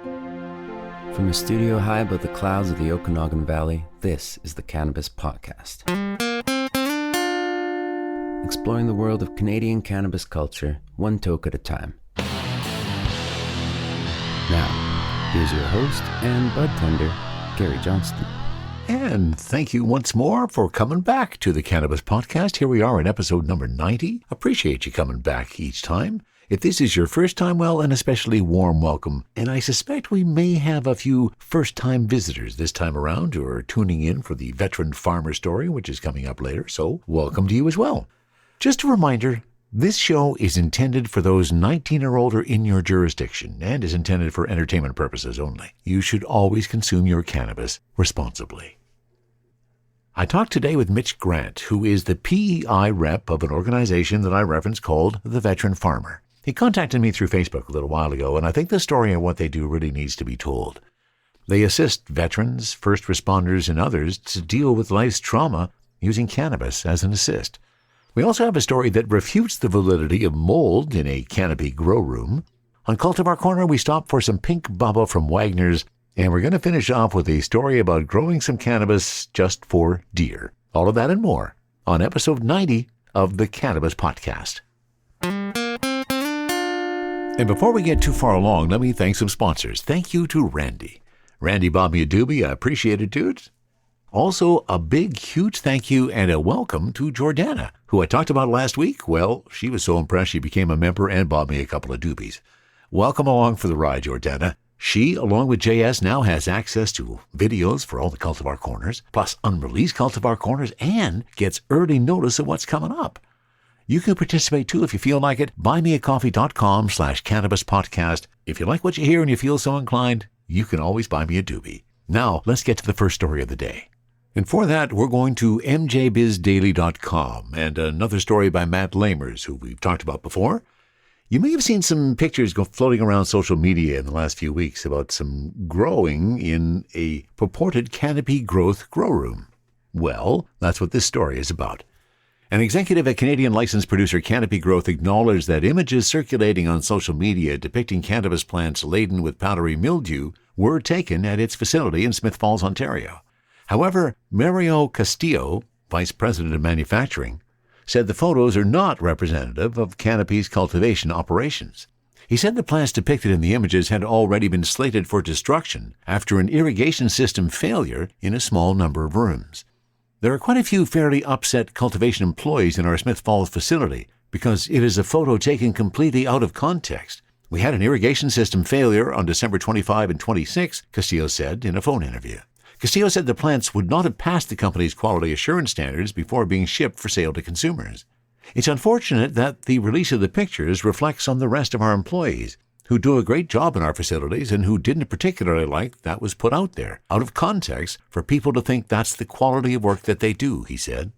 From a studio high above the clouds of the Okanagan Valley, this is the Cannabis Podcast. Exploring the world of Canadian cannabis culture, one toke at a time. Now, here's your host and bud tender, Gary Johnston. And thank you once more for coming back to the Cannabis Podcast. Here we are in episode number 90. Appreciate you coming back each time. If this is your first time, well, an especially warm welcome. And I suspect we may have a few first-time visitors this time around who are tuning in for the veteran farmer story, which is coming up later. So welcome to you as well. Just a reminder, this show is intended for those 19 or older in your jurisdiction and is intended for entertainment purposes only. You should always consume your cannabis responsibly. I talked today with Mitch Grant, who is the PEI rep of an organization that I referenced called the Veteran Farmer. He contacted me through Facebook a little while ago, and I think the story of what they do really needs to be told. They assist veterans, first responders, and others to deal with life's trauma using cannabis as an assist. We also have a story that refutes the validity of mold in a canopy grow room. On Cultivar Corner, we stop for some pink Bubba from Wagners, and we're going to finish off with a story about growing some cannabis just for deer. All of that and more on episode 90 of the Cannabis Podcast. And before we get too far along, let me thank some sponsors. Thank you to Randy. Randy bought me a doobie. I appreciate it, dude. Also, a big, huge thank you and a welcome to Jordana, who I talked about last week. Well, she was so impressed she became a member and bought me a couple of doobies. Welcome along for the ride, Jordana. She, along with JS, now has access to videos for all the Cultivar Corners, plus unreleased Cultivar Corners, and gets early notice of what's coming up. You can participate too if you feel like it. buymeacoffee.com/cannabispodcast. If you like what you hear and you feel so inclined, you can always buy me a doobie. Now, let's get to the first story of the day. And for that, we're going to mjbizdaily.com and another story by Matt Lamers, who we've talked about before. You may have seen some pictures floating around social media in the last few weeks about some growing in a purported canopy growth grow room. Well, that's what this story is about. An executive at Canadian licensed producer Canopy Growth acknowledged that images circulating on social media depicting cannabis plants laden with powdery mildew were taken at its facility in Smith Falls, Ontario. However, Mario Castillo, vice president of manufacturing, said the photos are not representative of Canopy's cultivation operations. He said the plants depicted in the images had already been slated for destruction after an irrigation system failure in a small number of rooms. There are quite a few fairly upset cultivation employees in our Smith Falls facility because it is a photo taken completely out of context. We had an irrigation system failure on December 25 and 26, Castillo said in a phone interview. Castillo said the plants would not have passed the company's quality assurance standards before being shipped for sale to consumers. It's unfortunate that the release of the pictures reflects on the rest of our employees, who do a great job in our facilities and who didn't particularly like that was put out there, out of context, for people to think that's the quality of work that they do, he said.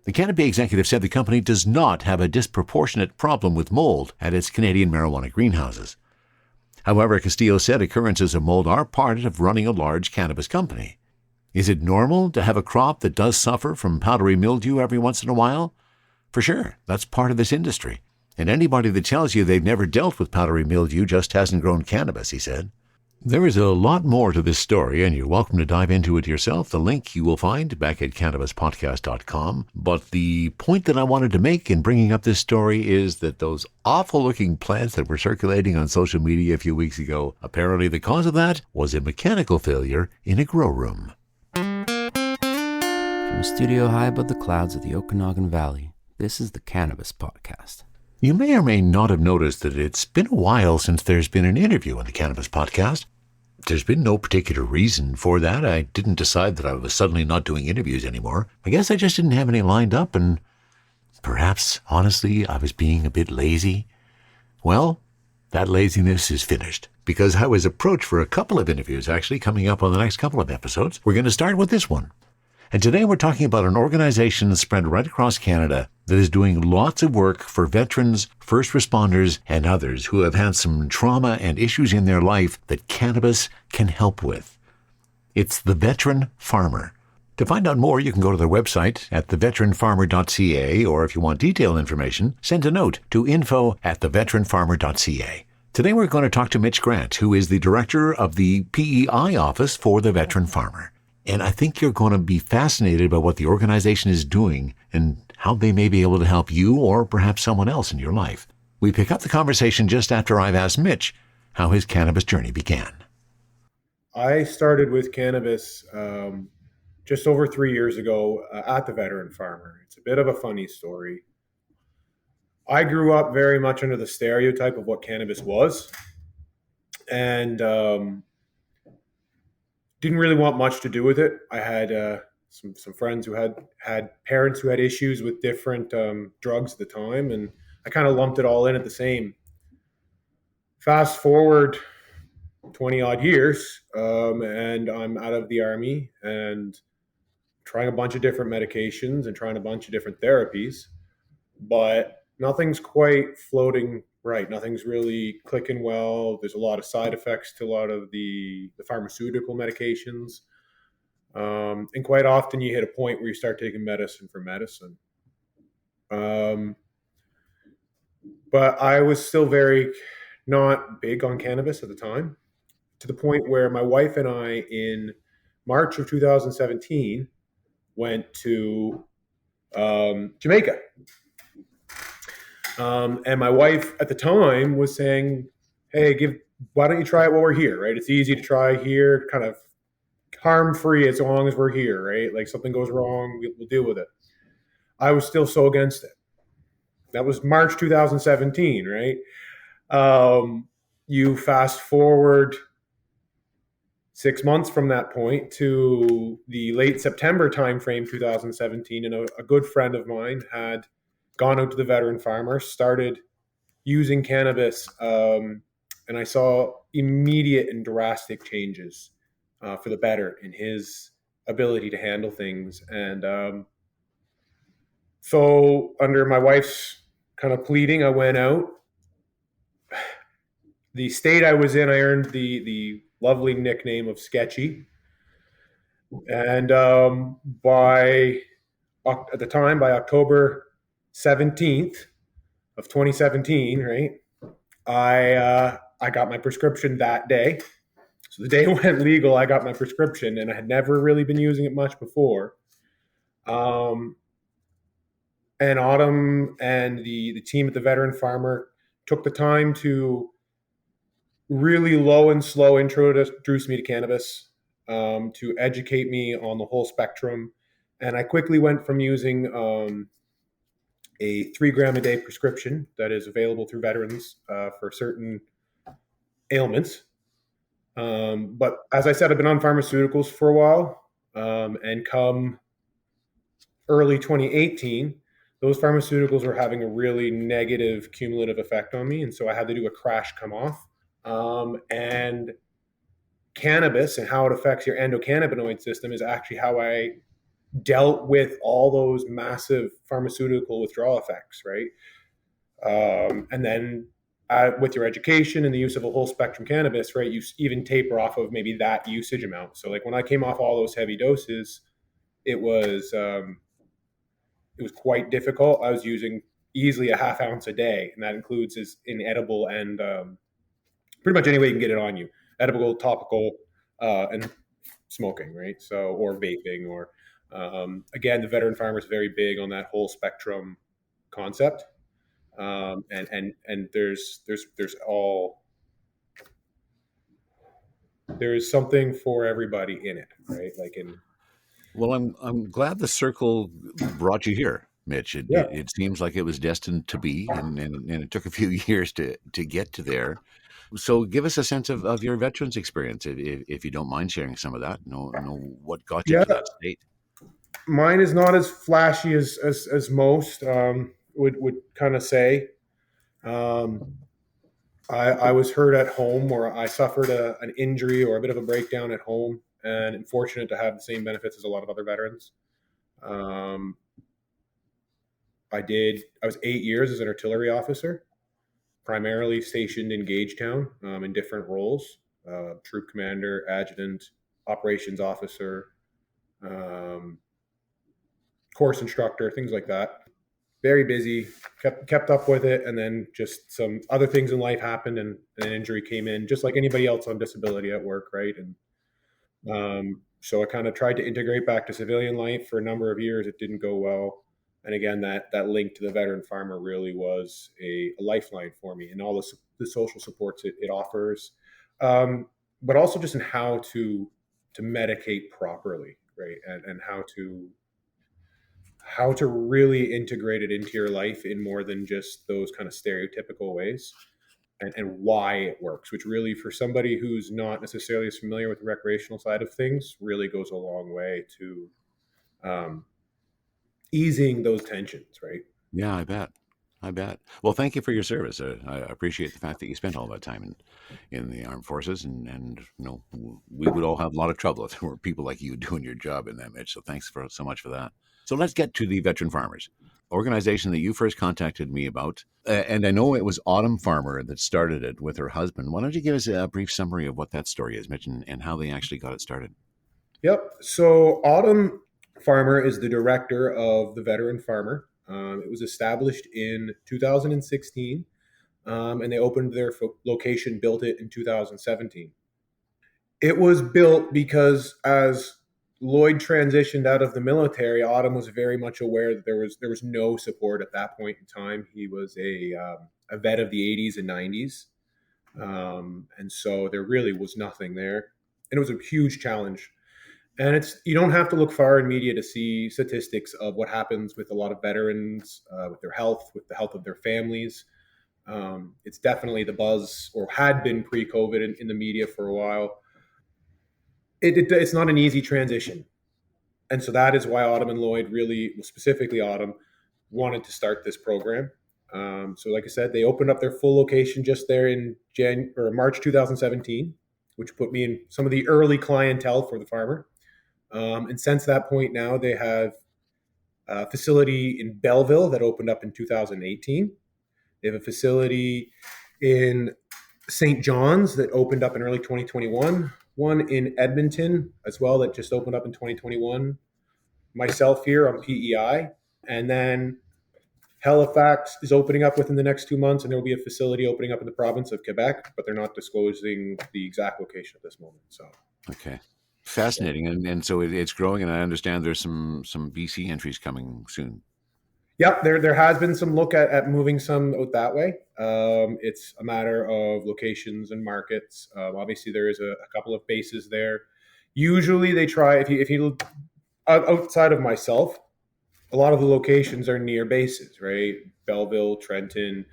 The Canopy executive said the company does not have a disproportionate problem with mold at its Canadian marijuana greenhouses. However, Castillo said occurrences of mold are part of running a large cannabis company. Is it normal to have a crop that does suffer from powdery mildew every once in a while? For sure, that's part of this industry. And anybody that tells you they've never dealt with powdery mildew just hasn't grown cannabis, he said. There is a lot more to this story, and you're welcome to dive into it yourself. The link you will find back at cannabispodcast.com. But the point that I wanted to make in bringing up this story is that those awful-looking plants that were circulating on social media a few weeks ago, apparently the cause of that was a mechanical failure in a grow room. From a studio high above the clouds of the Okanagan Valley, this is the Cannabis Podcast. You may or may not have noticed that it's been a while since there's been an interview on the Cannabis Podcast. There's been no particular reason for that. I didn't decide that I was suddenly not doing interviews anymore. I guess I just didn't have any lined up, and perhaps, honestly, I was being a bit lazy. Well, that laziness is finished, because I was approached for a couple of interviews, actually, coming up on the next couple of episodes. We're going to start with this one. And today we're talking about an organization spread right across Canada that is doing lots of work for veterans, first responders, and others who have had some trauma and issues in their life that cannabis can help with. It's the Veteran Farmer. To find out more, you can go to their website at theveteranfarmer.ca, or if you want detailed information, send a note to info@theveteranfarmer.ca. Today we're going to talk to Mitch Grant, who is the director of the PEI office for the veteran farmer. And I think you're going to be fascinated by what the organization is doing and how they may be able to help you or perhaps someone else in your life. We pick up the conversation just after I've asked Mitch how his cannabis journey began. I started with cannabis just over 3 years ago at the Veteran Farmer. It's a bit of a funny story. I grew up very much under the stereotype of what cannabis was, and didn't really want much to do with it. I had some friends who had parents who had issues with different drugs at the time, and I kind of lumped it all in at the same. Fast forward 20 odd years, and I'm out of the army and trying a bunch of different medications and trying a bunch of different therapies, but nothing's quite floating right. Nothing's really clicking well. There's a lot of side effects to a lot of the pharmaceutical medications. And quite often you hit a point where you start taking medicine for medicine. Um, but I was still very not big on cannabis at the time, to the point where my wife and I, in March of 2017, went to Jamaica. And my wife at the time was saying, "Hey, why don't you try it while we're here? Right? It's easy to try here, kind of harm free as long as we're here. Right? Like something goes wrong, we'll deal with it." I was still so against it. That was March 2017. Right? You fast forward 6 months from that point to the late September timeframe, 2017, and a good friend of mine had gone out to the Veteran Farmer, started using cannabis, and I saw immediate and drastic changes for the better in his ability to handle things. And so, under my wife's kind of pleading, I went out. The state I was in, I earned the lovely nickname of Sketchy. And at the time, by October 17th of 2017, right, I got my prescription that day. So the day it went legal, I got my prescription, and I had never really been using it much before. Um, and Autumn and the team at the Veteran Farmer took the time to really low and slow introduce me to cannabis, to educate me on the whole spectrum. And I quickly went from using a 3 gram a day prescription that is available through veterans for certain ailments. But as I said, I've been on pharmaceuticals for a while, and come early 2018, those pharmaceuticals were having a really negative cumulative effect on me, and so I had to do a crash come off. And cannabis and how it affects your endocannabinoid system is actually how I dealt with all those massive pharmaceutical withdrawal effects, right? And then with your education and the use of a whole spectrum cannabis, right, you even taper off of maybe that usage amount. So like when I came off all those heavy doses, it was quite difficult. I was using easily a half ounce a day, and that includes is inedible and pretty much any way you can get it on you, edible, topical, and smoking, right? So or vaping, or again, the Veteran Farmer is very big on that whole spectrum concept. And there's something for everybody in it, right? Like in Well, I'm glad the circle brought you here, Mitch. yeah, It seems like it was destined to be, and it took a few years to get to there. So give us a sense of your veterans experience, if you don't mind sharing some of that. Know what got you yeah. to that state. Mine is not as flashy as most would kind of say. Um, I was hurt at home, or I suffered an injury or a bit of a breakdown at home, and I'm fortunate to have the same benefits as a lot of other veterans. Um, I was 8 years as an artillery officer, primarily stationed in Gagetown, in different roles: troop commander, adjutant, operations officer, um, course instructor, things like that. very busy, kept up with it, and then just some other things in life happened, and an injury came in, just like anybody else on disability at work, right? And so I kind of tried to integrate back to civilian life for a number of years. It didn't go well. And again, that link to the veteran farmer really was a lifeline for me, and all the social supports it offers, but also just in how to medicate properly, right? And how to really integrate it into your life in more than just those kind of stereotypical ways, and why it works, which really, for somebody who's not necessarily as familiar with the recreational side of things, really goes a long way to um, easing those tensions, right? Yeah, I bet. I bet. Well, thank you for your service. I appreciate the fact that you spent all that time in the armed forces, and we would all have a lot of trouble if there were people like you doing your job in that, Mitch. So thanks for so much for that. So let's get to the Veteran Farmers organization that you first contacted me about, and I know it was Autumn Farmer that started it with her husband. Why don't you give us a brief summary of what that story is, Mitch, and how they actually got it started? Yep. So Autumn Farmer is the director of the Veteran Farmer. It was established in 2016, and they opened their location, built it in 2017. It was built because as Lloyd transitioned out of the military, Autumn was very much aware that there was no support at that point in time. He was a vet of the 80s and 90s, and so there really was nothing there, and it was a huge challenge. And you don't have to look far in media to see statistics of what happens with a lot of veterans, with their health, with the health of their families. It's definitely the buzz, or had been pre-COVID in the media for a while. It's not an easy transition. And so that is why Autumn and Lloyd, really, specifically Autumn, wanted to start this program. So like I said, they opened up their full location just there in March 2017, which put me in some of the early clientele for the farmer. And since that point now, they have a facility in Belleville that opened up in 2018. They have a facility in St. John's that opened up in early 2021, one in Edmonton as well that just opened up in 2021, myself here on PEI, and then Halifax is opening up within the next 2 months, and there will be a facility opening up in the province of Quebec, but they're not disclosing the exact location at this moment. So, Okay. Fascinating. And so it's growing, and I understand there's some BC entries coming soon. yeah, there has been some look at moving some out that way. It's a matter of locations and markets. Obviously, there is a couple of bases there. Usually, they try, if you outside of myself, a lot of the locations are near bases, right? Belleville, Trenton,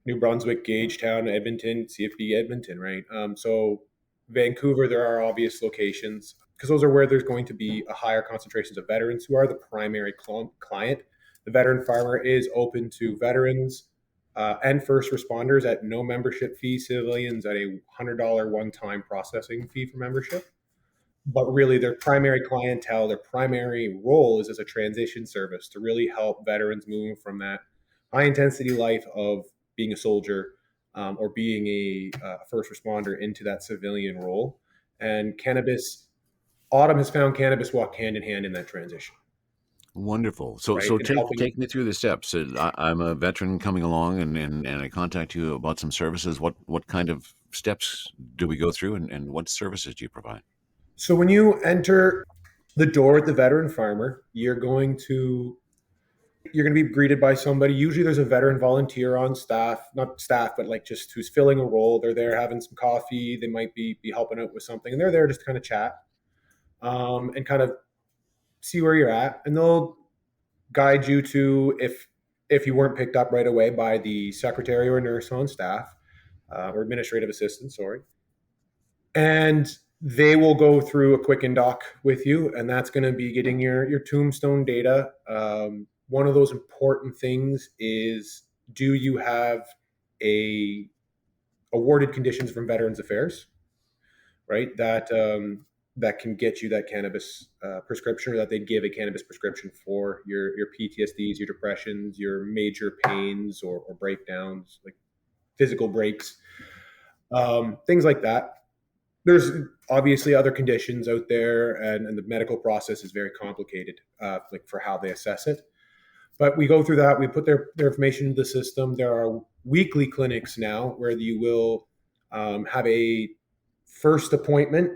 New Brunswick, Gagetown, Edmonton, CFB Edmonton, right? So Vancouver, there are obvious locations because those are where there's going to be a higher concentrations of veterans who are the primary client. The veteran farmer is open to veterans and first responders at no membership fee, civilians at a $100 one-time processing fee for membership. But really, their primary clientele, their primary role is as a transition service to really help veterans move from that high intensity life of being a soldier, or being a first responder into that civilian role. And cannabis, Autumn has found cannabis walk hand in hand in that transition, Wonderful. So right? so And take helping. take me through the steps. I'm a veteran coming along, and I contact you about some services. What kind of steps do we go through, and what services do you provide? So when you enter the door at the veteran farmer, you're going to be greeted by somebody. Usually there's a veteran volunteer on staff, not staff, but like just who's filling a role. They're there having some coffee. They might be helping out with something, and they're there just to kind of chat, and kind of see where you're at. And they'll guide you to, if you weren't picked up right away by the secretary or nurse on staff, or administrative assistant, sorry, and they will go through a quicken doc with you, and that's going to be getting your tombstone data. One of those important things is, do you have a awarded conditions from Veterans Affairs, right? That can get you that cannabis prescription, or that they give a cannabis prescription for your PTSDs, your depressions, your major pains or breakdowns, like physical breaks, things like that. There's obviously other conditions out there, and the medical process is very complicated, like for how they assess it. But we go through that. We put their information into the system. There are weekly clinics now where you will have a first appointment,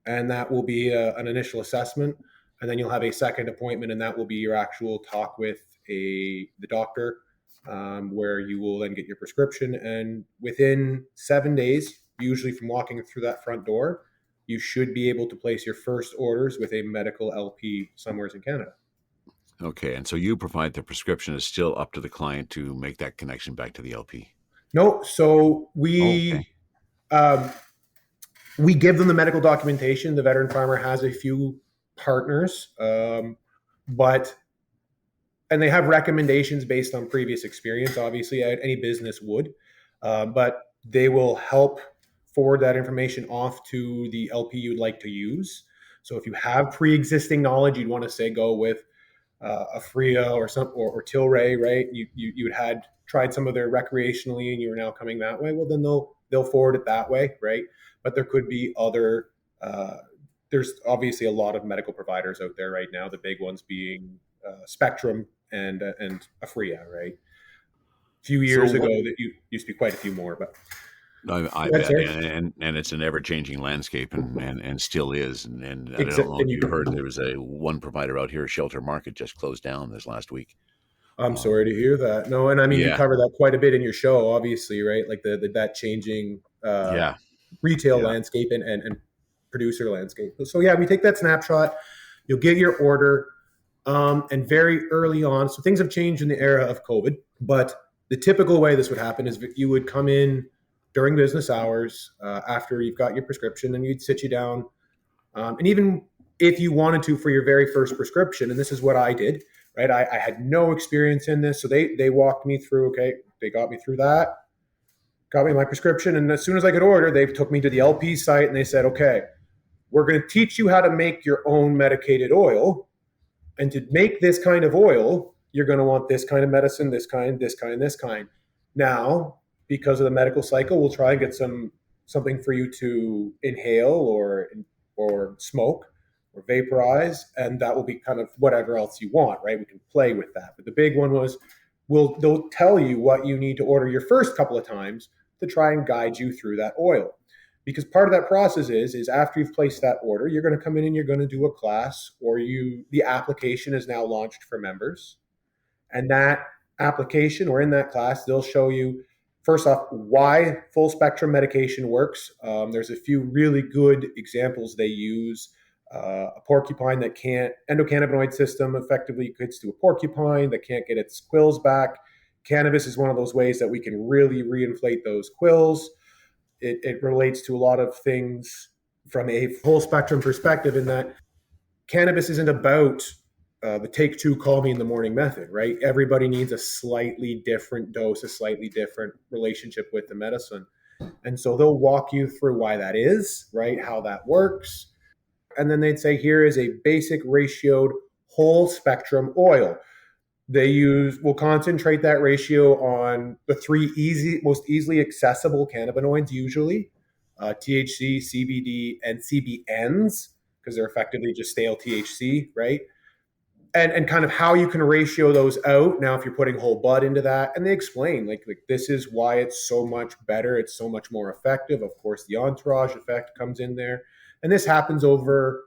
and that will be an initial assessment, and then you'll have a second appointment, and that will be your actual talk with the doctor, where you will then get your prescription. And within 7 days, usually from walking through that front door, you should be able to place your first orders with a medical LP somewhere in Canada. Okay, and so you provide the prescription. Is still up to the client to make that connection back to the LP. No, so Okay. um, we give them the medical documentation. The veteran farmer has a few partners, but and they have recommendations based on previous experience. Obviously, any business would, but they will help forward that information off to the LP you'd like to use. So if you have pre-existing knowledge, you'd want to say go with a Fria or Tilray, right? You had tried some of their recreationally and you were now coming that way. Well, then they'll forward it that way, right? But there could be other. There's obviously a lot of medical providers out there right now. The big ones being Spectrum and Afria, right? A few years ago, that used to be quite a few more, but I bet, and it's an ever changing landscape, and still is. And I don't know if you heard, there was one provider out here, Shelter Market, just closed down this last week. I'm sorry to hear that. No, and I mean, you cover that quite a bit in your show, obviously, right? Like that changing retail landscape and producer landscape. So yeah, we take that snapshot. You'll get your order, and very early on, so things have changed in the era of COVID, but the typical way this would happen is you would come in during business hours after you've got your prescription, and you'd sit you down. And even if you wanted to for your very first prescription, and this is what I did, right? I had no experience in this. So they walked me through, okay, they got me through that, got me my prescription. And as soon as I could order, they took me to the LP site and they said, okay, we're going to teach you how to make your own medicated oil. And to make this kind of oil, you're going to want this kind of medicine, this kind, this kind, this kind. Now, because of the medical cycle, we'll try and get something for you to inhale or smoke or vaporize, and that will be kind of whatever else you want, right? We can play with that. But the big one was they'll tell you what you need to order your first couple of times to try and guide you through that oil. Because part of that process is after you've placed that order, you're going to come in and you're going to do a class, or the application is now launched for members. And that application or in that class, they'll show you, first off, why full spectrum medication works. There's a few really good examples they use. A porcupine that can't, endocannabinoid system effectively gets to a porcupine that can't get its quills back. Cannabis is one of those ways that we can really reinflate those quills. It relates to a lot of things from a full spectrum perspective, in that cannabis isn't about the take two, call me in the morning method, right? Everybody needs a slightly different dose, a slightly different relationship with the medicine. And so they'll walk you through why that is, right? How that works. And then they'd say, here is a basic ratioed whole spectrum oil. We'll concentrate that ratio on the three most easily accessible cannabinoids, usually THC, CBD, and CBNs, because they're effectively just stale THC, right? And kind of how you can ratio those out. Now, if you're putting whole bud into that, and they explain like this is why it's so much better, it's so much more effective. Of course, the entourage effect comes in there, and this happens over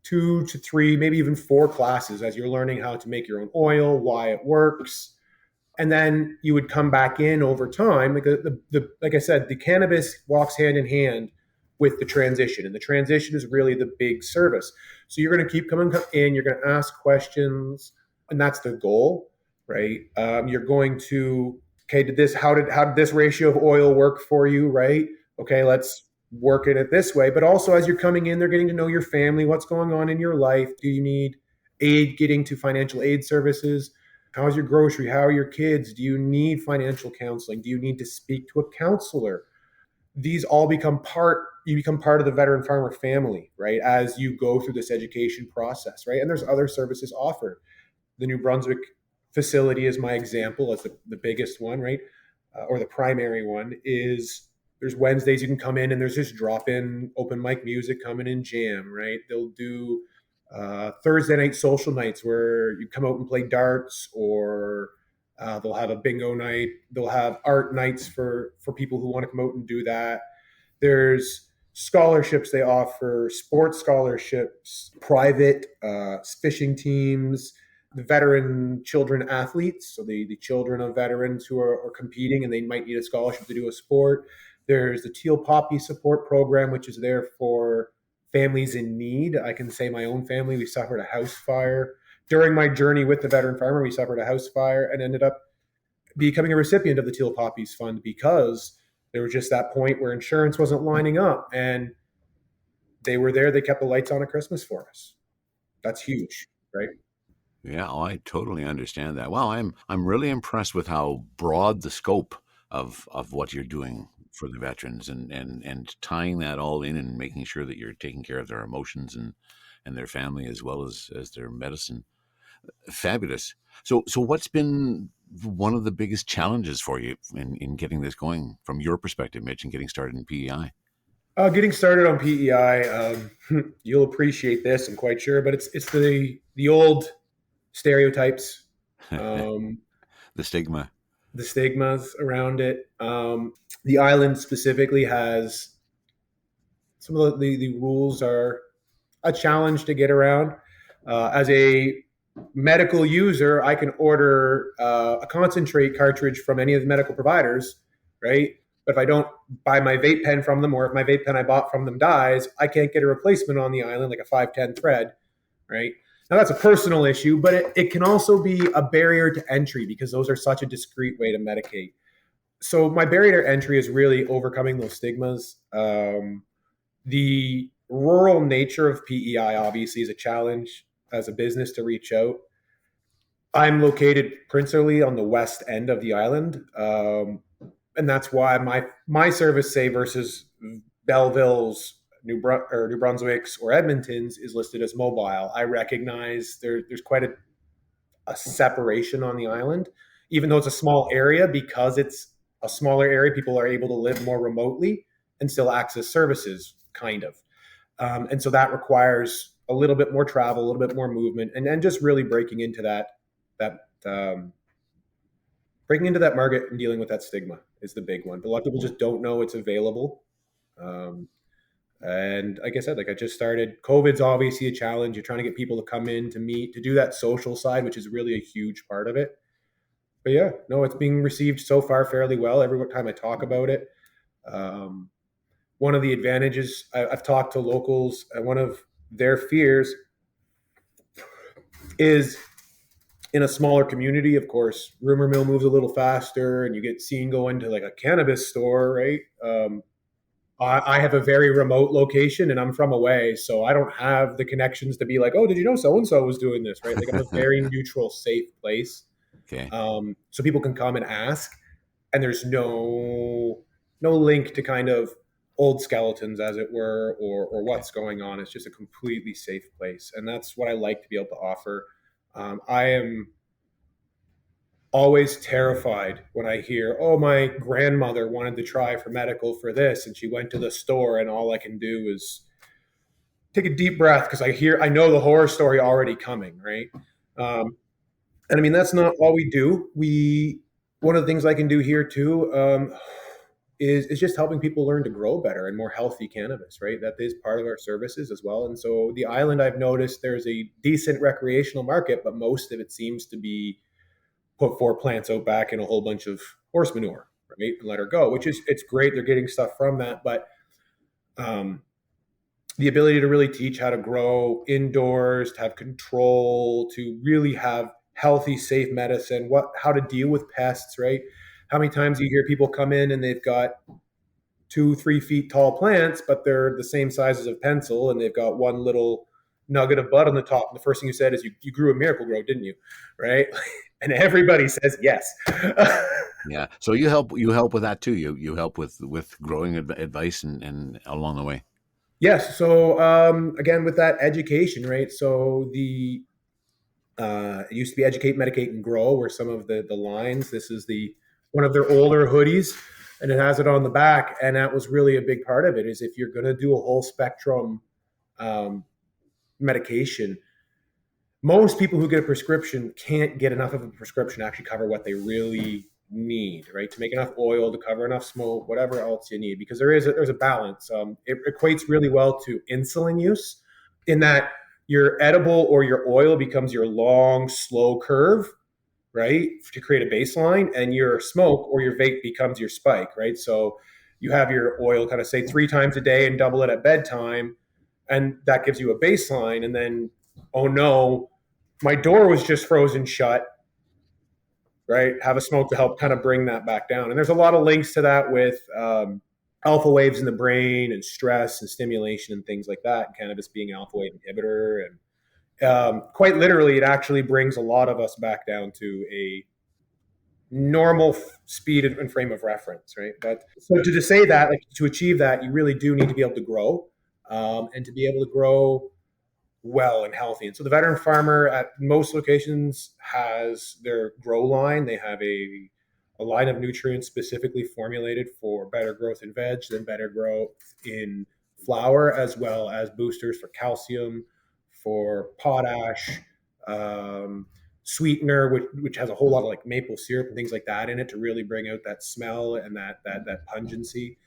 2 to 3, maybe even 4 classes as you're learning how to make your own oil, why it works. And then you would come back in over time. Like I said, the cannabis walks hand in hand with the transition, and the transition is really the big service. So you're going to keep coming in, you're going to ask questions, and that's the goal, right? You're going to, okay, how did this ratio of oil work for you, right? Okay, let's work it this way. But also, as you're coming in, they're getting to know your family, what's going on in your life. Do you need aid getting to financial aid services? How's your grocery? How are your kids? Do you need financial counseling? Do you need to speak to a counselor? These all become you become part of the veteran farmer family, right? As you go through this education process, right? And there's other services offered. The New Brunswick facility is my example as the biggest one, right? Or the primary one is there's Wednesdays you can come in and there's just drop-in open mic music, come in and jam, right? They'll do Thursday night social nights where you come out and play darts, or they'll have a bingo night. They'll have art nights for people who want to come out and do that. There's scholarships they offer, sports scholarships, private fishing teams, the veteran children athletes, so the children of veterans who are competing and they might need a scholarship to do a sport. There's the Teal Poppy Support Program, which is there for families in need. I can say my own family, we suffered a house fire. During my journey with the veteran farmer, we suffered a house fire and ended up becoming a recipient of the Teal Poppies Fund because there was just that point where insurance wasn't lining up and they were there. They kept the lights on at Christmas for us. That's huge, right? Yeah, oh, I totally understand that. Well, I'm really impressed with how broad the scope of what you're doing for the veterans, and tying that all in and making sure that you're taking care of their emotions and their family as well as their medicine. Fabulous. So what's been one of the biggest challenges for you in getting this going from your perspective, Mitch, and getting started in PEI? Getting started on PEI, you'll appreciate this, I'm quite sure, but it's the old stereotypes, um, The stigma. the stigmas around it. The island specifically has some of the rules are a challenge to get around. As a medical user, I can order a concentrate cartridge from any of the medical providers, right? But if I don't buy my vape pen from them, or if my vape pen I bought from them dies, I can't get a replacement on the island, like a 510 thread, right? Now that's a personal issue, but it can also be a barrier to entry because those are such a discreet way to medicate. So my barrier to entry is really overcoming those stigmas. The rural nature of PEI obviously is a challenge as a business to reach out. I'm located principally on the west end of the island, and that's why my service, say versus Belleville's, New Brunswick's, or Edmonton's, is listed as mobile. I recognize there's quite a separation on the island, even though it's a small area. Because it's a smaller area, people are able to live more remotely and still access services, kind of. And so that requires a little bit more travel, a little bit more movement, and then just really breaking into that breaking into that market and dealing with that stigma is the big one. But a lot of people just don't know it's available. And like I said, like I just started, COVID's obviously a challenge. You're trying to get people to come in to meet, to do that social side, which is really a huge part of it. But yeah, no, it's being received so far fairly well. Every time I talk about it, one of the advantages, I've talked to locals, and one of their fears is, in a smaller community, of course, rumor mill moves a little faster, and you get seen go into like a cannabis store, right? I have a very remote location, and I'm from away, so I don't have the connections to be like, oh, did you know so and so was doing this, right? Like I'm a very neutral, safe place, Okay. so people can come and ask, and there's no link to kind of old skeletons, as it were, or what's going on. It's just a completely safe place, and that's what I like to be able to offer. I am always terrified when I hear, oh, my grandmother wanted to try for medical for this, and she went to the store, and all I can do is take a deep breath because I know the horror story already coming, right? And I mean, that's not all we do. One of the things I can do here too, is just helping people learn to grow better and more healthy cannabis, right? That is part of our services as well. And so the island, I've noticed there's a decent recreational market, but most of it seems to be put four plants out back in a whole bunch of horse manure, right? And let her go, which is, it's great. They're getting stuff from that. But the ability to really teach how to grow indoors, to have control, to really have healthy, safe medicine, how to deal with pests, right? How many times you hear people come in and they've got 2-3 feet tall plants, but they're the same size as a pencil, and they've got one little nugget of bud on the top. And the first thing you said is, you grew a Miracle Grow, didn't you? Right? And everybody says yes. Yeah. So you help with that too. You help with growing advice and along the way. Yes. So again, with that education, right? So it used to be educate, medicate, and grow were some of the lines. This is one of their older hoodies, and it has it on the back. And that was really a big part of it, is if you're going to do a whole spectrum medication, most people who get a prescription can't get enough of a prescription to actually cover what they really need, right? To make enough oil, to cover enough smoke, whatever else you need, because there's a balance. It equates really well to insulin use, in that your edible or your oil becomes your long, slow curve, right, to create a baseline, and your smoke or your vape becomes your spike, right? So you have your oil kind of say 3 times a day and double it at bedtime, and that gives you a baseline. And then, oh no, my door was just frozen shut, right? Have a smoke to help kind of bring that back down. And there's a lot of links to that with alpha waves in the brain and stress and stimulation and things like that. And cannabis being an alpha wave inhibitor. And quite literally, it actually brings a lot of us back down to a normal speed and frame of reference, right? But so to say that, like, to achieve that, you really do need to be able to grow, and to be able to grow well and healthy. And so the veteran farmer at most locations has their grow line. They have a line of nutrients specifically formulated for better growth in veg, then better growth in flower, as well as boosters for calcium, for potash, sweetener, which has a whole lot of like maple syrup and things like that in it to really bring out that smell and that pungency.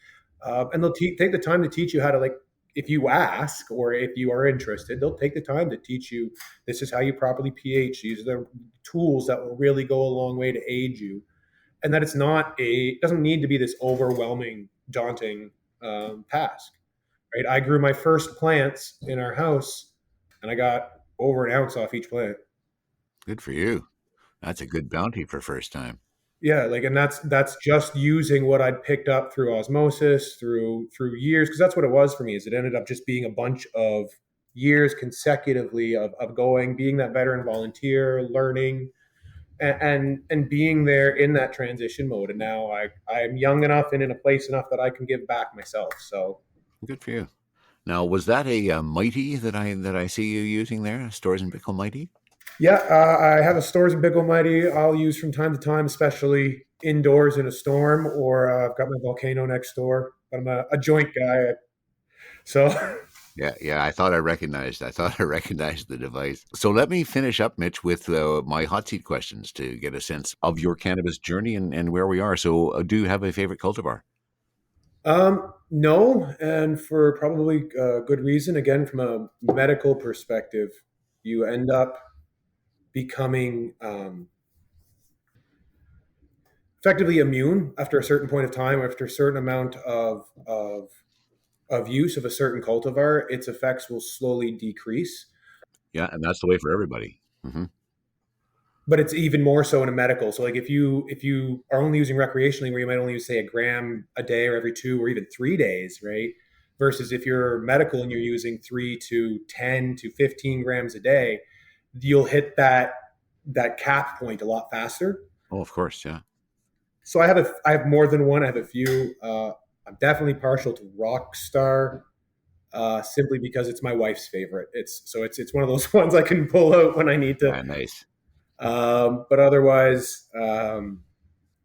And they'll take the time to teach you how to, like, if you ask or if you are interested, they'll take the time to teach you this is how you properly pH. These are the tools that will really go a long way to aid you, and that it doesn't need to be this overwhelming, daunting task. Right? I grew my first plants in our house, and I got over an ounce off each plant. Good for you. That's a good bounty for first time. Yeah, like, and that's just using what I'd picked up through osmosis, through years, because that's what it was for me. Is it ended up just being a bunch of years consecutively of going, being that veteran volunteer, learning, and being there in that transition mode. And now I'm young enough and in a place enough that I can give back myself. So Good for you. Now, was that a Mighty that I see you using there? Stores and Pickle Mighty? yeah, I have a Stores and Pickle Mighty I'll use from time to time, especially indoors in a storm, or I've got my volcano next door. But I'm a joint guy, so. Yeah, yeah. I thought I recognized the device. So let me finish up, Mitch, with my hot seat questions to get a sense of your cannabis journey and where we are. So, do you have a favorite cultivar? No, and for probably good reason. Again, from a medical perspective, you end up becoming effectively immune after a certain point of time, after a certain amount of use of a certain cultivar. Its effects will slowly decrease. Yeah, and that's the way for everybody. Hmm. But it's even more so in a medical. So, like, if you are only using recreationally, where you might only use, say, a gram a day or every 2 or even 3 days, right? Versus if you're medical and you're using 3 to 10 to 15 grams a day, you'll hit that cap point a lot faster. Oh, of course, yeah. So I have more than one. I have a few. I'm definitely partial to Rockstar, simply because it's my wife's favorite. It's one of those ones I can pull out when I need to. Ah, nice. But otherwise,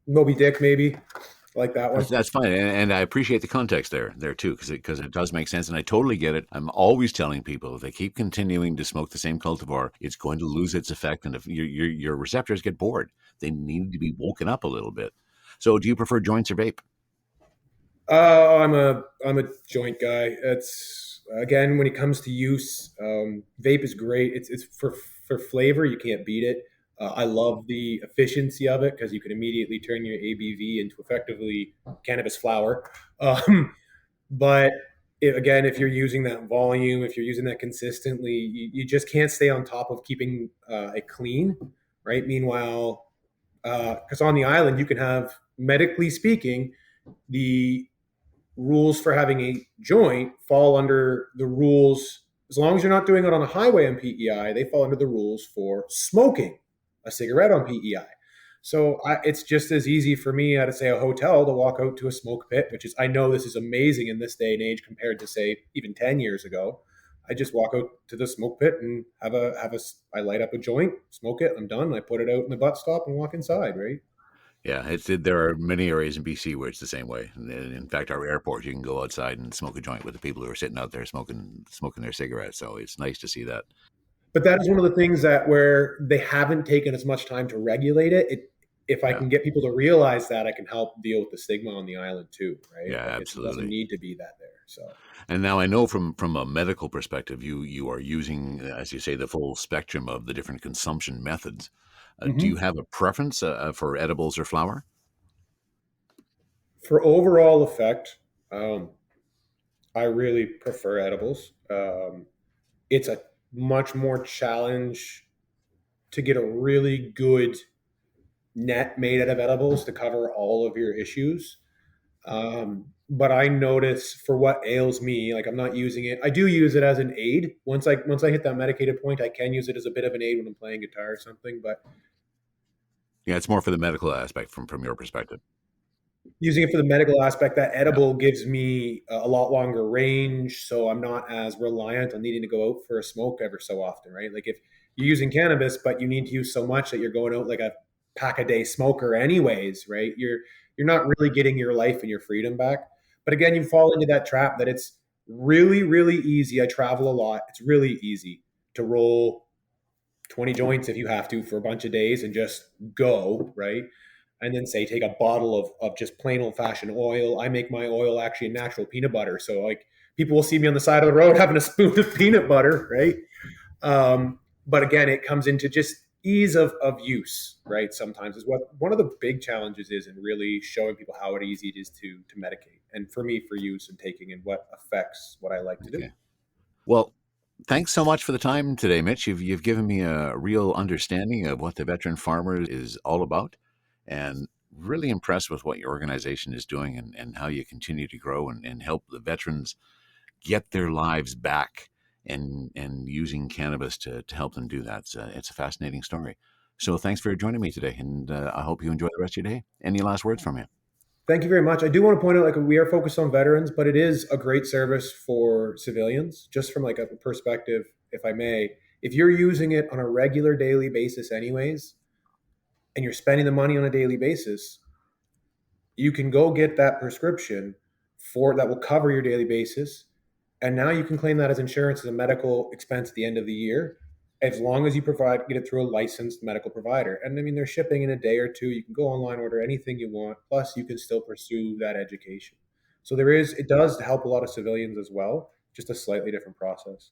Moby Dick, maybe. I like that one. That's fine, and I appreciate the context there too, because it does make sense, and I totally get it. I'm always telling people if they keep continuing to smoke the same cultivar, it's going to lose its effect, and if your receptors get bored, they need to be woken up a little bit. So, do you prefer joints or vape? I'm a joint guy. It's, again, when it comes to use, vape is great. It's for flavor, you can't beat it. I love the efficiency of it because you can immediately turn your ABV into effectively cannabis flower. But again, if you're using that volume, if you're using that consistently, you just can't stay on top of keeping it clean, right? Meanwhile, because on the island, you can have, medically speaking, the rules for having a joint fall under the rules, as long as you're not doing it on a highway on PEI, they fall under the rules for smoking a cigarette on PEI. So it's just as easy for me at, say, a hotel to walk out to a smoke pit, which is, I know this is amazing in this day and age compared to, say, even 10 years ago. I just walk out to the smoke pit and I light up a joint, smoke it, I'm done. I put it out in the butt stop and walk inside, right? Yeah, there are many areas in BC where it's the same way. And in fact, our airport, you can go outside and smoke a joint with the people who are sitting out there smoking their cigarettes. So it's nice to see that. But that is one of the things that where they haven't taken as much time to regulate it. If I Yeah, can get people to realize that, I can help deal with the stigma on the island too, right? yeah, Like it doesn't absolutely. need to be that there. So And now I know from a medical perspective, you are using, as you say, the full spectrum of the different consumption methods. Do you Mhm. have a preference for edibles or flower? For overall effect, um, I really prefer edibles. It's a much more challenge to get a really good net made out of edibles to cover all of your issues. But I notice for what ails me, like I'm not using it. I do use it as an aid. Once I hit that medicated point, I can use it as a bit of an aid when I'm playing guitar or something. But Yeah, it's more for the medical aspect from your perspective. using it for the medical aspect, that Yeah, edible gives me a lot longer range, so I'm not as reliant on needing to go out for a smoke ever so often, right? Like if you're using cannabis, but you need to use so much that you're going out like a pack a day smoker, anyways, right? You're not really getting your life and your freedom back. But again, you fall into that trap that it's really, really easy. I travel a lot. It's really easy to roll 20 joints if you have to for a bunch of days and just go, right? And then say take a bottle of just plain old fashioned oil. I make my oil actually in natural peanut butter. So like people will see me on the side of the road having a spoon of peanut butter, right? But again, it comes into just ease of use, right? Sometimes is what one of the big challenges is in really showing people how easy it is to medicate. And for me, for use and taking and what affects what I like to do. okay. Well, thanks so much for the time today, Mitch. You've given me a real understanding of what the veteran farmer is all about, and really impressed with what your organization is doing and how you continue to grow and help the veterans get their lives back and using cannabis to help them do that. It's a fascinating story. So thanks for joining me today, and I hope you enjoy the rest of your day. Any last words from you? Thank you very much. I do want to point out, like, we are focused on veterans, but it is a great service for civilians. Just from like a perspective, if I may, if you're using it on a regular daily basis, anyways, and you're spending the money on a daily basis, you can go get that prescription for that will cover your daily basis, and now you can claim that as insurance as a medical expense at the end of the year, as long as you get it through a licensed medical provider. And I mean, they're shipping in a day or two. You can go online, order anything you want. Plus, you can still pursue that education. So it does help a lot of civilians as well, just a slightly different process.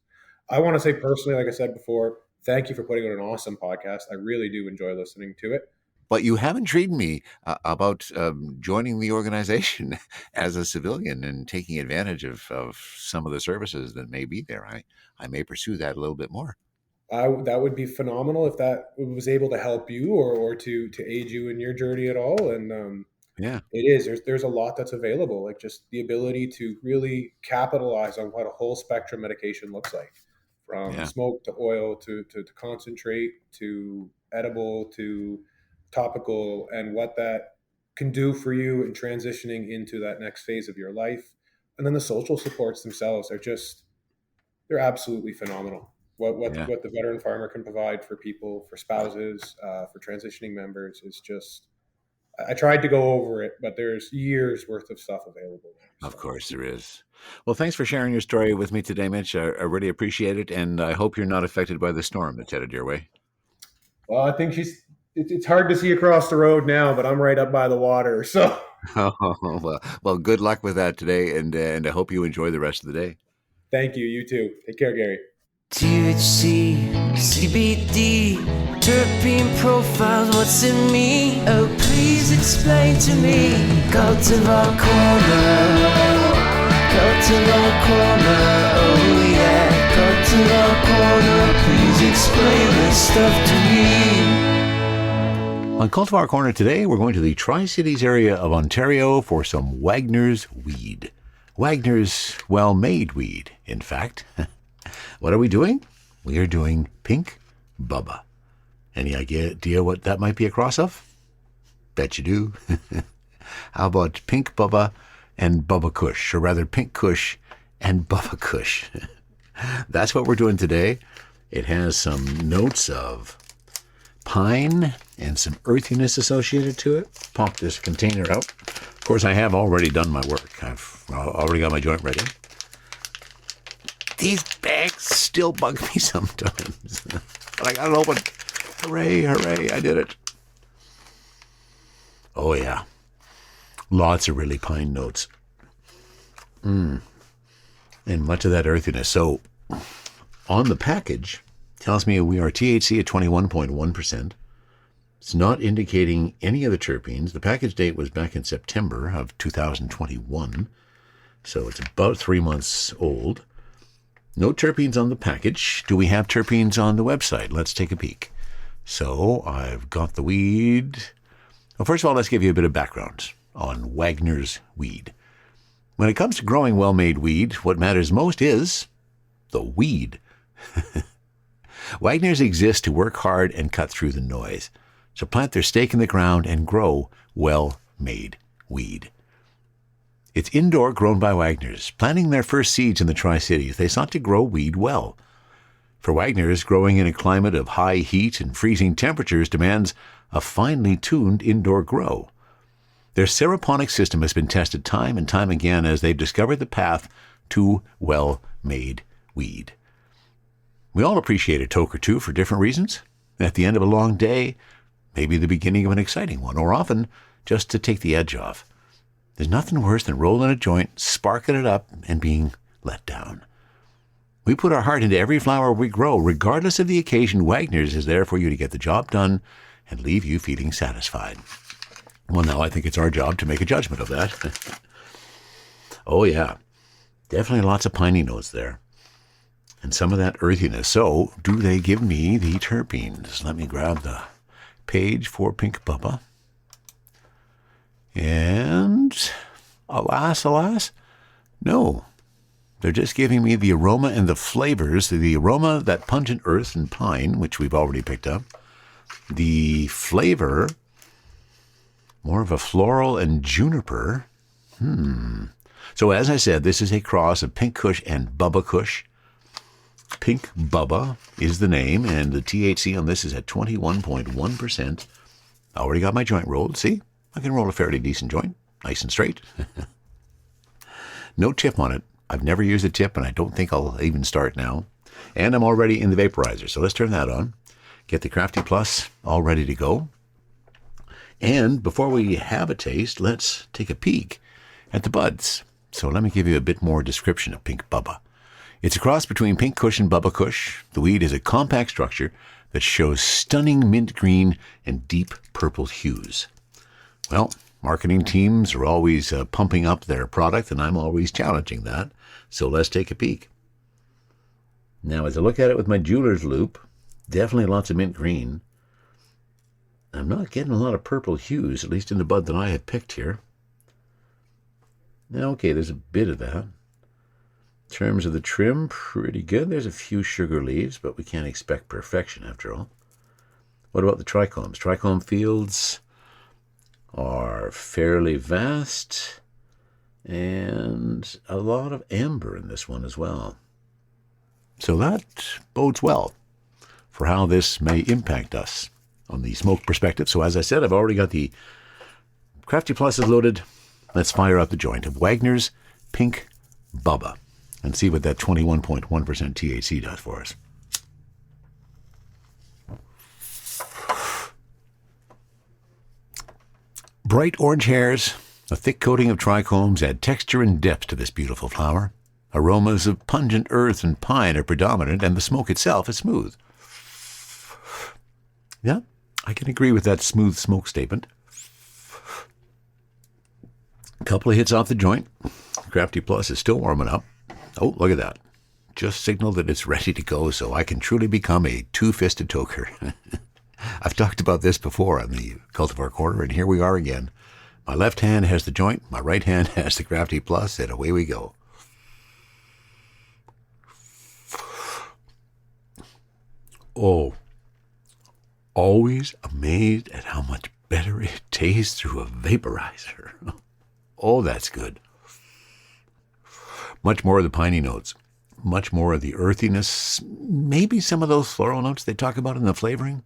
I want to say personally, like I said before, thank you for putting on an awesome podcast. I really do enjoy listening to it. But you haven't treated me about joining the organization as a civilian and taking advantage of some of the services that may be there. I may pursue that a little bit more. That would be phenomenal if that was able to help you or to aid you in your journey at all. And Yeah, it is there's a lot that's available, like just the ability to really capitalize on what a whole spectrum medication looks like, from yeah, smoke to oil to concentrate to edible to topical, and what that can do for you in transitioning into that next phase of your life. And then the social supports themselves are just they're absolutely phenomenal. yeah. What the veteran farmer can provide for people, for spouses, for transitioning members is just. I tried to go over it, but there's years worth of stuff available there. Of So, course there is. Well, thanks for sharing your story with me today, Mitch. I really appreciate it, and I hope you're not affected by the storm that's headed your way. well, I think it's hard to see across the road now, but I'm right up by the water. So, Well, good luck with that today, and I hope you enjoy the rest of the day. thank you. You too. Take care, Gary. THC, CBD, terpene profiles, what's in me? Oh, please explain to me. Cultivar Corner, Cultivar Corner, oh yeah. Cultivar Corner, please explain this stuff to me. On Cultivar Corner today, we're going to the Tri-Cities area of Ontario for some Wagners weed. Wagners well-made weed, in fact. What are we doing? We are doing Pink Bubba. Any idea what that might be a cross of? Bet you do. How about Pink Bubba and Bubba Kush, or rather Pink Kush and Bubba Kush? That's what we're doing today. It has some notes of pine and some earthiness associated to it. Pop this container out. Of course, I have already done my work. I've already got my joint ready. These bags still bug me sometimes. But I got it open. Hooray, hooray, I did it. Oh, yeah. Lots of really pine notes. And much of that earthiness. So, on the package, tells me we are THC at 21.1%. It's not indicating any of the terpenes. The package date was back in September of 2021. So it's about 3 months old. No terpenes on the package. Do we have terpenes on the website? Let's take a peek. So I've got the weed. Well, first of all, let's give you a bit of background on Wagners weed. When it comes to growing well-made weed, what matters most is the weed. Wagners exist to work hard and cut through the noise. So plant their stake in the ground and grow well-made weed. It's indoor, grown by Wagners. Planting their first seeds in the Tri-Cities, they sought to grow weed well. For Wagners, growing in a climate of high heat and freezing temperatures demands a finely tuned indoor grow. Their seraponic system has been tested time and time again as they've discovered the path to well-made weed. We all appreciate a toke or two for different reasons. At the end of a long day, maybe the beginning of an exciting one, or often just to take the edge off. There's nothing worse than rolling a joint, sparking it up, and being let down. We put our heart into every flower we grow. Regardless of the occasion, Wagners is there for you to get the job done and leave you feeling satisfied. Well, now I think it's our job to make a judgment of that. Oh, yeah. Definitely lots of piney notes there. And some of that earthiness. So, do they give me the terpenes? Let me grab the page for Pink Bubba. And alas, no. They're just giving me the aroma and the flavors. The aroma, that pungent earth and pine, which we've already picked up. The flavor, more of a floral and juniper. So as I said, this is a cross of Pink Kush and Bubba Kush. Pink Bubba is the name, and the THC on this is at 21.1%. I already got my joint rolled. See? I can roll a fairly decent joint, nice and straight. No tip on it. I've never used a tip, and I don't think I'll even start now. And I'm already in the vaporizer, so let's turn that on. Get the Crafty Plus all ready to go. And before we have a taste, let's take a peek at the buds. So let me give you a bit more description of Pink Bubba. It's a cross between Pink Kush and Bubba Kush. The weed is a compact structure that shows stunning mint green and deep purple hues. Well, marketing teams are always pumping up their product, and I'm always challenging that. So let's take a peek. Now, as I look at it with my jeweler's loupe, definitely lots of mint green. I'm not getting a lot of purple hues, at least in the bud that I had picked here. Now, okay, there's a bit of that. In terms of the trim, pretty good. There's a few sugar leaves, but we can't expect perfection after all. What about the trichomes? Trichome fields are fairly vast, and a lot of amber in this one as well. So that bodes well for how this may impact us on the smoke perspective. So as I said, I've already got the Crafty Pluses loaded. Let's fire up the joint of Wagners Pink Bubba and see what that 21.1% THC does for us. Bright orange hairs, a thick coating of trichomes add texture and depth to this beautiful flower. Aromas of pungent earth and pine are predominant, and the smoke itself is smooth. Yeah, I can agree with that smooth smoke statement. A couple of hits off the joint. Crafty Plus is still warming up. Oh, look at that. Just signaled that it's ready to go, so I can truly become a two-fisted toker. I've talked about this before on the Cultivar Corner, and here we are again. My left hand has the joint, my right hand has the Crafty Plus, and away we go. Oh, always amazed at how much better it tastes through a vaporizer. Oh, that's good. Much more of the piney notes, much more of the earthiness, maybe some of those floral notes they talk about in the flavoring.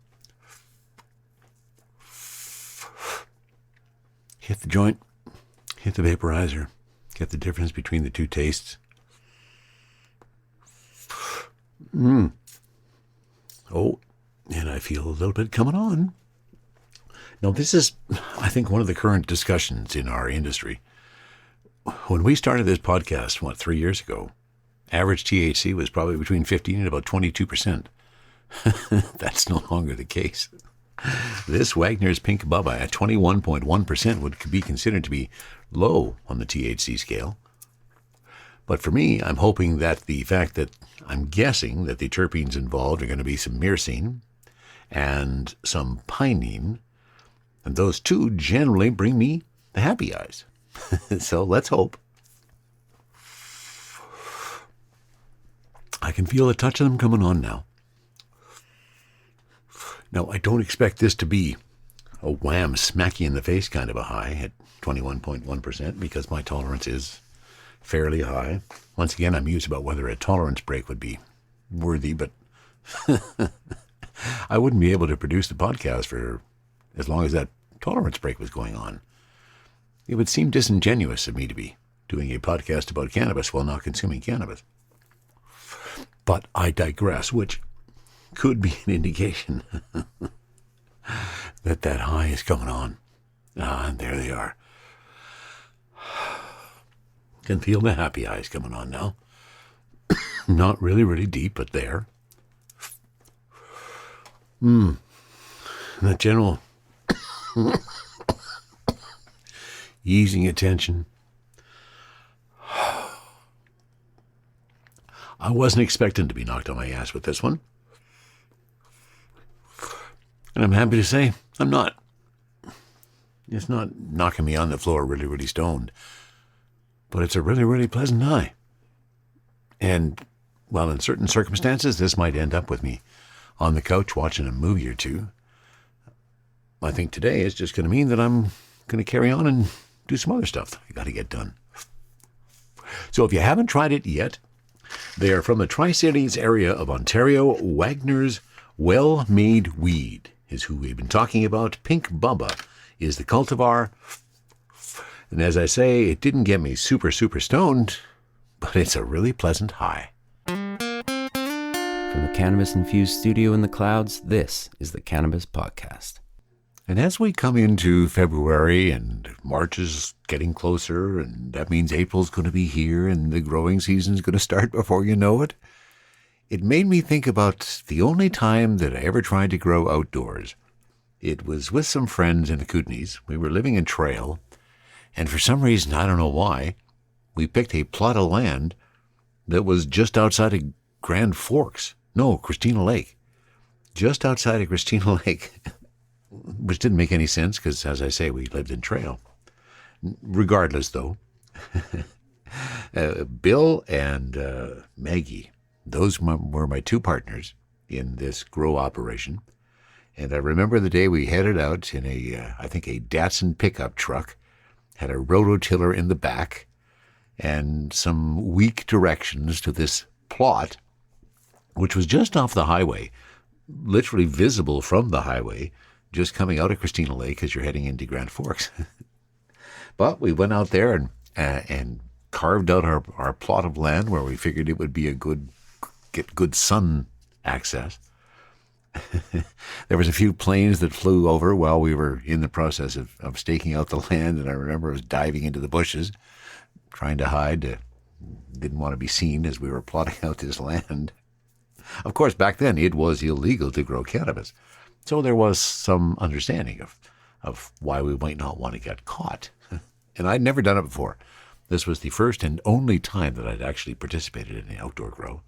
hit the joint, hit the vaporizer, get the difference between the two tastes. Oh, and I feel a little bit coming on. Now, this is, I think, one of the current discussions in our industry. When we started this podcast, 3 years ago, average THC was probably between 15 and about 22%. That's no longer the case. This Wagners Pink Bubba at 21.1% would be considered to be low on the THC scale. But for me, I'm hoping that the fact that I'm guessing that the terpenes involved are going to be some myrcene and some pinene, and those two generally bring me the happy eyes. So let's hope. I can feel a touch of them coming on now. Now, I don't expect this to be a wham, smack you in the face kind of a high at 21.1% because my tolerance is fairly high. Once again, I'm mused about whether a tolerance break would be worthy, but I wouldn't be able to produce the podcast for as long as that tolerance break was going on. It would seem disingenuous of me to be doing a podcast about cannabis while not consuming cannabis. But I digress, which could be an indication that high is coming on. And there they are. Can feel the happy eyes coming on now. Not really, really deep, but there. That general easing attention. I wasn't expecting to be knocked on my ass with this one. And I'm happy to say I'm not. It's not knocking me on the floor really, really stoned. But it's a really, really pleasant high. And, well, in certain circumstances, this might end up with me on the couch watching a movie or two. I think today is just going to mean that I'm going to carry on and do some other stuff I got to get done. So if you haven't tried it yet, they are from the Tri-Cities area of Ontario. Wagners Well-Made Weed is who we've been talking about. Pink Bubba is the cultivar. And as I say, it didn't get me super, super stoned, but it's a really pleasant high. From the cannabis-infused studio in the clouds, this is the Cannabis Podcast. And as we come into February and March is getting closer, and that means April's going to be here and the growing season's going to start before you know it, it made me think about the only time that I ever tried to grow outdoors. It was with some friends in the Kootenays. We were living in Trail, and for some reason, I don't know why, we picked a plot of land that was just outside of Grand Forks. No, Christina Lake. Just outside of Christina Lake. Which didn't make any sense because, as I say, we lived in Trail. Regardless, though, Bill and Maggie, those were my two partners in this grow operation. And I remember the day we headed out in I think a Datsun pickup truck, had a rototiller in the back, and some weak directions to this plot, which was just off the highway, literally visible from the highway, just coming out of Christina Lake as you're heading into Grand Forks. But we went out there and carved out our plot of land where we figured it would be get good sun access. There was a few planes that flew over while we were in the process of staking out the land, and I remember I was diving into the bushes, trying to hide. Didn't want to be seen as we were plotting out this land. Of course, back then it was illegal to grow cannabis. So there was some understanding of why we might not want to get caught. And I'd never done it before. This was the first and only time that I'd actually participated in an outdoor grow.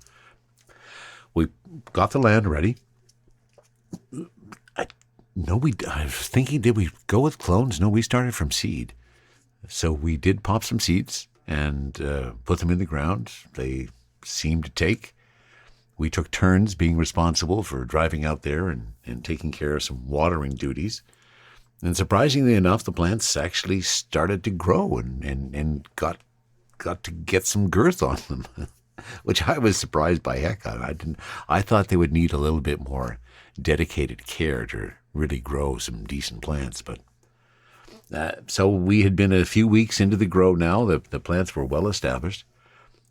We got the land ready. I was thinking, did we go with clones? No, we started from seed. So we did pop some seeds and put them in the ground. They seemed to take. We took turns being responsible for driving out there and taking care of some watering duties. And surprisingly enough, the plants actually started to grow and got to get some girth on them, which I was surprised by heck on. I thought they would need a little bit more dedicated care to really grow some decent plants. But So we had been a few weeks into the grow now. The plants were well established.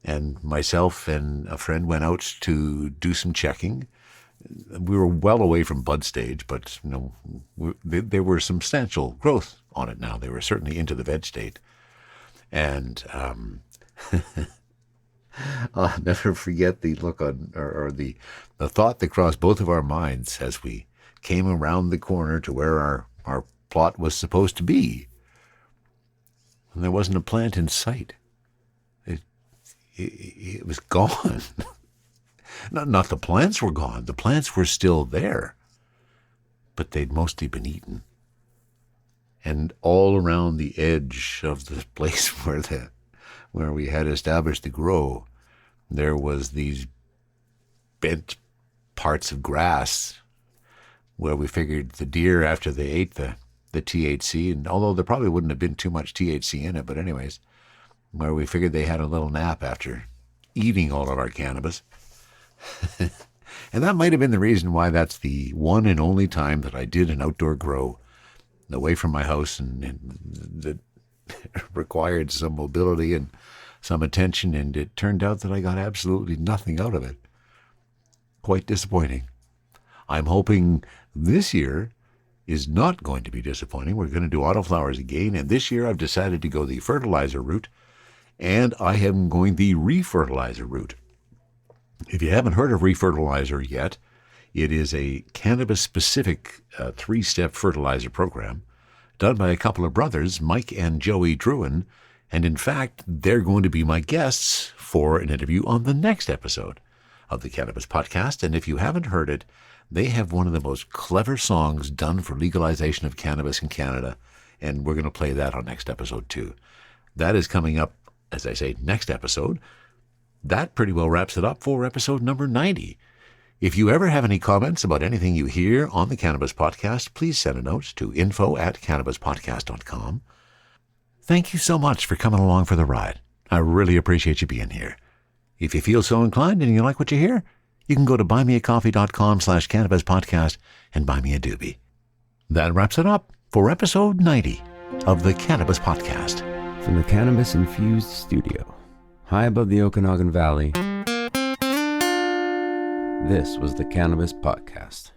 And myself and a friend went out to do some checking. We were well away from bud stage, but there were substantial growth on it now. They were certainly into the veg state. And I'll never forget the look on, or the thought that crossed both of our minds as we came around the corner to where our plot was supposed to be. And there wasn't a plant in sight. It was gone. Not the plants were gone. The plants were still there, but they'd mostly been eaten. And all around the edge of the place where we had established the grow, there was these bent parts of grass where we figured the deer, after they ate the THC, and although there probably wouldn't have been too much THC in it, but anyways, where we figured they had a little nap after eating all of our cannabis. And that might have been the reason why that's the one and only time that I did an outdoor grow away from my house, and that required some mobility and some attention, and it turned out that I got absolutely nothing out of it. Quite disappointing. I'm hoping this year is not going to be disappointing. We're going to do autoflowers again, and this year I've decided to go the fertilizer route, and I am going the refertilizer route. If you haven't heard of refertilizer yet, it is a cannabis-specific 3-step fertilizer program done by a couple of brothers, Mike and Joey Druin, and in fact, they're going to be my guests for an interview on the next episode of the Cannabis Podcast. And if you haven't heard it, they have one of the most clever songs done for legalization of cannabis in Canada, and we're going to play that on next episode too. That is coming up, as I say, next episode. That pretty well wraps it up for episode number 90. If you ever have any comments about anything you hear on the Cannabis Podcast, please send a note to info@cannabispodcast.com. Thank you so much for coming along for the ride. I really appreciate you being here. If you feel so inclined and you like what you hear, you can go to buymeacoffee.com/cannabispodcast and buy me a doobie. That wraps it up for episode 90 of the Cannabis Podcast. From the cannabis-infused studio, high above the Okanagan Valley, this was the Cannabis Podcast.